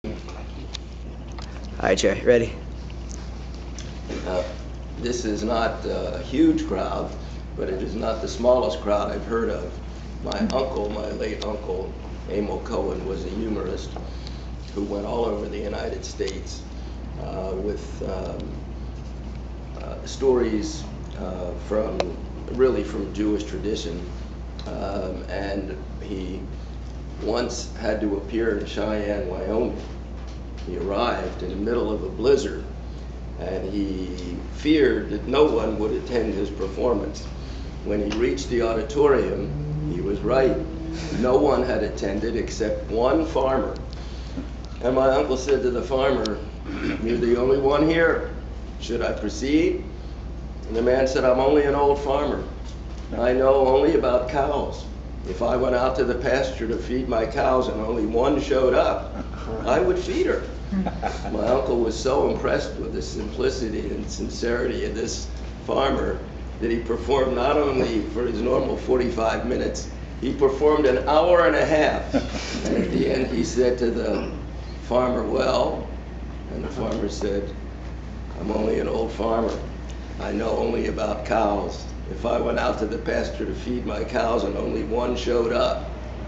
All right, Jerry, ready? Uh, this is not a huge crowd, but it is not the smallest crowd I've heard of. My uncle, my late uncle, Emil Cohen, was a humorist who went all over the United States with stories from Jewish tradition. And he once had to appear in Cheyenne, Wyoming. He arrived in the middle of a blizzard, and he feared that no one would attend his performance. When he reached the auditorium, he was right. No one had attended except one farmer. And my uncle said to the farmer, "You're the only one here. Should I proceed?" And the man said, "I'm only an old farmer. I know only about cows. If I went out to the pasture to feed my cows and only one showed up, I would feed her." My uncle was so impressed with the simplicity and sincerity of this farmer that he performed not only for his normal 45 minutes, he performed an hour and a half. And at the end he said to the farmer, "Well," and the farmer said, "I'm only an old farmer. I know only about cows. If I went out to the pasture to feed my cows and only one showed up,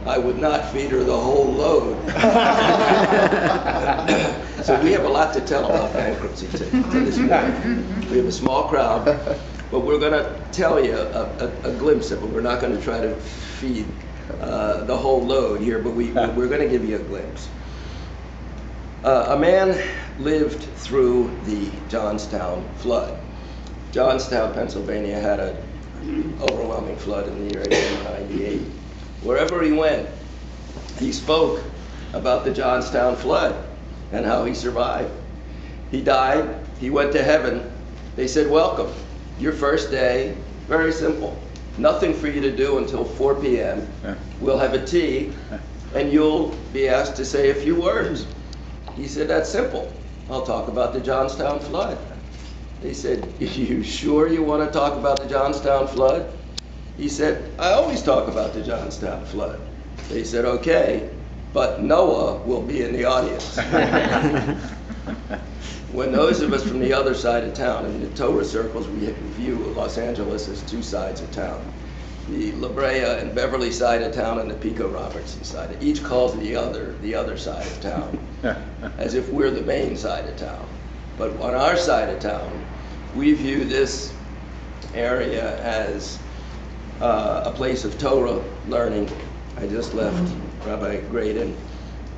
I would not feed her the whole load." So we have a lot to tell about bankruptcy to this morning. We have a small crowd, but we're going to tell you a glimpse of it. We're not going to try to feed the whole load here, but we're going to give you a glimpse. A man lived through the Johnstown flood. Johnstown, Pennsylvania had an overwhelming flood in the year 1898. Wherever he went, he spoke about the Johnstown flood and how he survived. He died, he went to heaven. They said, "Welcome. Your first day, very simple. Nothing for you to do until 4 p.m. We'll have a tea, and you'll be asked to say a few words." He said, "That's simple. I'll talk about the Johnstown flood." They said, "You sure you want to talk about the Johnstown flood?" He said, "I always talk about the Johnstown flood." They said, "Okay, but Noah will be in the audience." When those of us from the other side of town, in the Torah circles, we view Los Angeles as two sides of town. The La Brea and Beverly side of town and the Pico Robertson side. Each calls the other side of town, as if we're the main side of town. But on our side of town, we view this area as a place of Torah learning. I just left Rabbi Graydon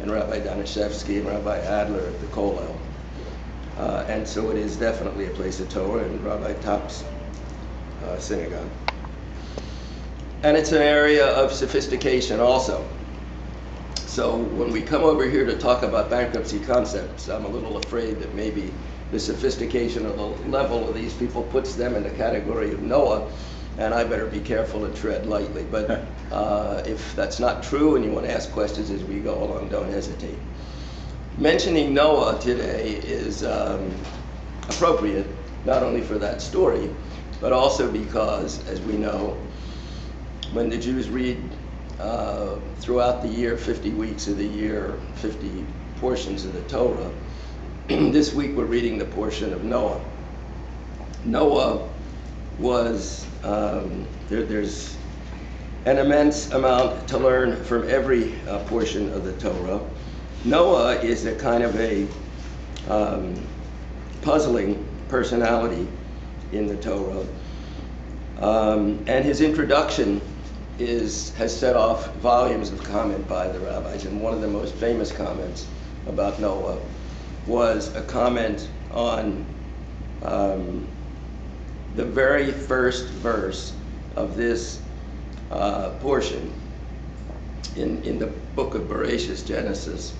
and Rabbi Danishevsky and Rabbi Adler at the Kollel. And so it is definitely a place of Torah, and Rabbi Top's synagogue. And it's an area of sophistication also. So when we come over here to talk about bankruptcy concepts, I'm a little afraid that maybe the sophistication of the level of these people puts them in the category of Noah, and I better be careful and tread lightly. But if that's not true and you want to ask questions as we go along, don't hesitate. Mentioning Noah today is appropriate, not only for that story, but also because, as we know, when the Jews read throughout the year, 50 weeks of the year, 50 portions of the Torah, this week we're reading the portion of Noah. Noah was, there's an immense amount to learn from every portion of the Torah. Noah is a kind of a puzzling personality in the Torah. And his introduction has set off volumes of comment by the rabbis. And one of the most famous comments about Noah was a comment on the very first verse of this portion in the book of Bereshit, Genesis.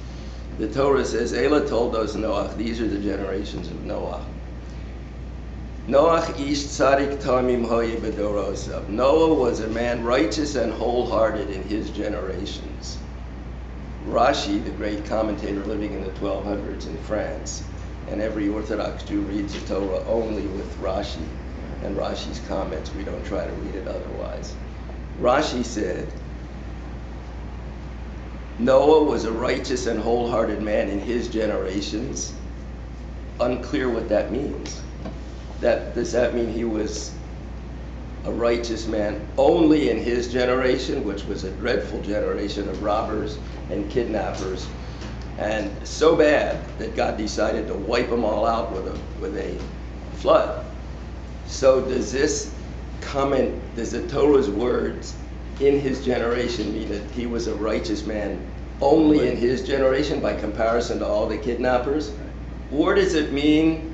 The Torah says, "Ela toldos Noach," these are the generations of Noah. Noach ish tzadik tamim hoye bedorosav. Noah was a man righteous and wholehearted in his generations. Rashi, the great commentator living in the 1200s in France, and every Orthodox Jew reads the Torah only with Rashi and Rashi's comments. We don't try to read it otherwise. Rashi said, Noah was a righteous and wholehearted man in his generations. Unclear what that means. Does that mean he was a righteous man only in his generation, which was a dreadful generation of robbers and kidnappers, and so bad that God decided to wipe them all out with a flood? So does the Torah's words in his generation mean that he was a righteous man only in his generation by comparison to all the kidnappers? Or does it mean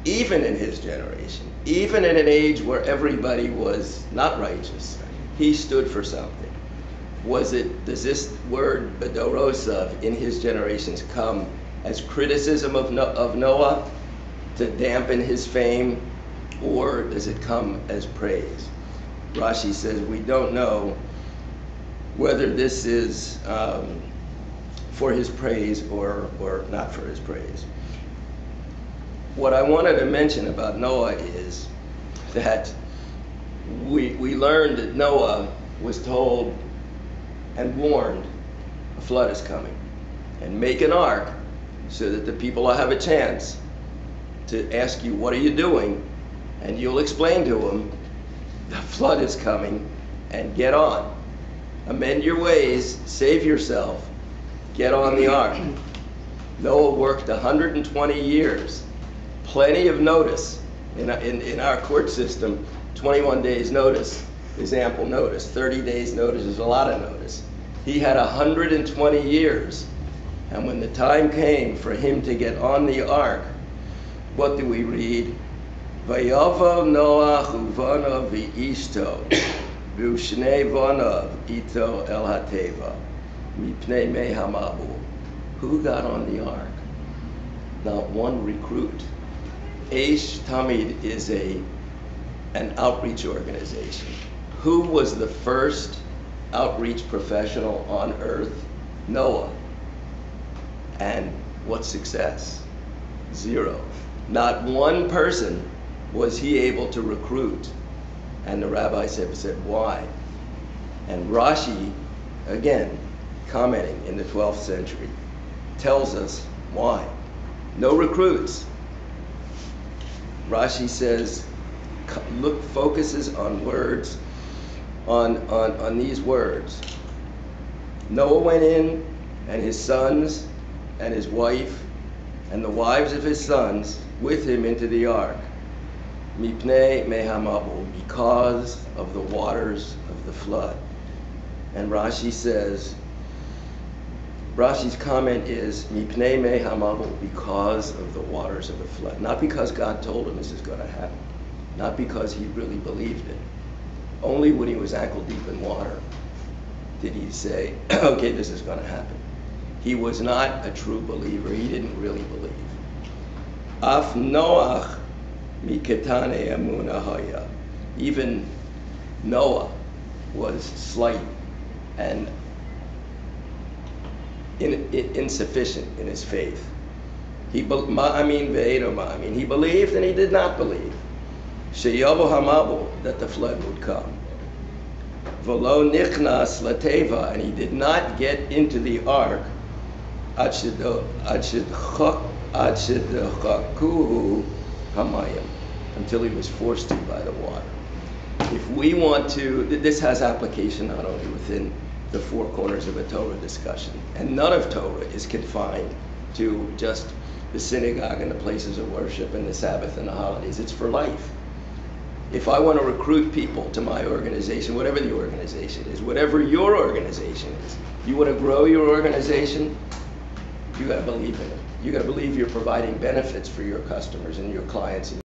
even in his generation, even in an age where everybody was not righteous, he stood for something? Does this word bedorosav in his generations come as criticism of Noah to dampen his fame, or does it come as praise? Rashi says we don't know whether this is for his praise or not for his praise. What I wanted to mention about Noah is that we learned that Noah was told and warned a flood is coming, and make an ark so that the people will have a chance to ask you, what are you doing? And you'll explain to them, the flood is coming, and get on. Amend your ways, save yourself, get on the ark. Noah worked 120 years, plenty of notice. In our court system, 21 days notice is ample notice. 30 days notice is a lot of notice. He had 120 years, and when the time came for him to get on the ark, what do we read? Vayavo Noach uvanav v'ishto v'ushnei vanav ito el hateva mipnei mei hamabu. Who got on the ark? Not one recruit. Aish Tamid is an outreach organization. Who was the first outreach professional on earth? Noah. And what success? Zero. Not one person was he able to recruit. And the rabbis said, why? And Rashi, again, commenting in the 12th century, tells us why. No recruits. Rashi says, focuses on words, on these words. Noah went in, and his sons and his wife and the wives of his sons with him into the ark. Mipnei mehamabu, because of the waters of the flood. And Rashi says, Rashi's comment is, Mipnei mehamabu, because of the waters of the flood. Not because God told him this is going to happen. Not because he really believed it. Only when he was ankle deep in water did he say, okay, this is going to happen. He was not a true believer. He didn't really believe. Af Noach miketane amuna haya. Even Noah was slight and insufficient in his faith. He believed and he did not believe. Sheyavu hamabu, that the flood would come. V'lo nichnas lateva, and he did not get into the ark until he was forced to by the water. If we want to, this has application not only within the four corners of a Torah discussion, and none of Torah is confined to just the synagogue and the places of worship and the Sabbath and the holidays. It's for life. If I want to recruit people to my organization, whatever the organization is, whatever your organization is, you want to grow your organization, you got to believe in it. You got to believe you're providing benefits for your customers and your clients.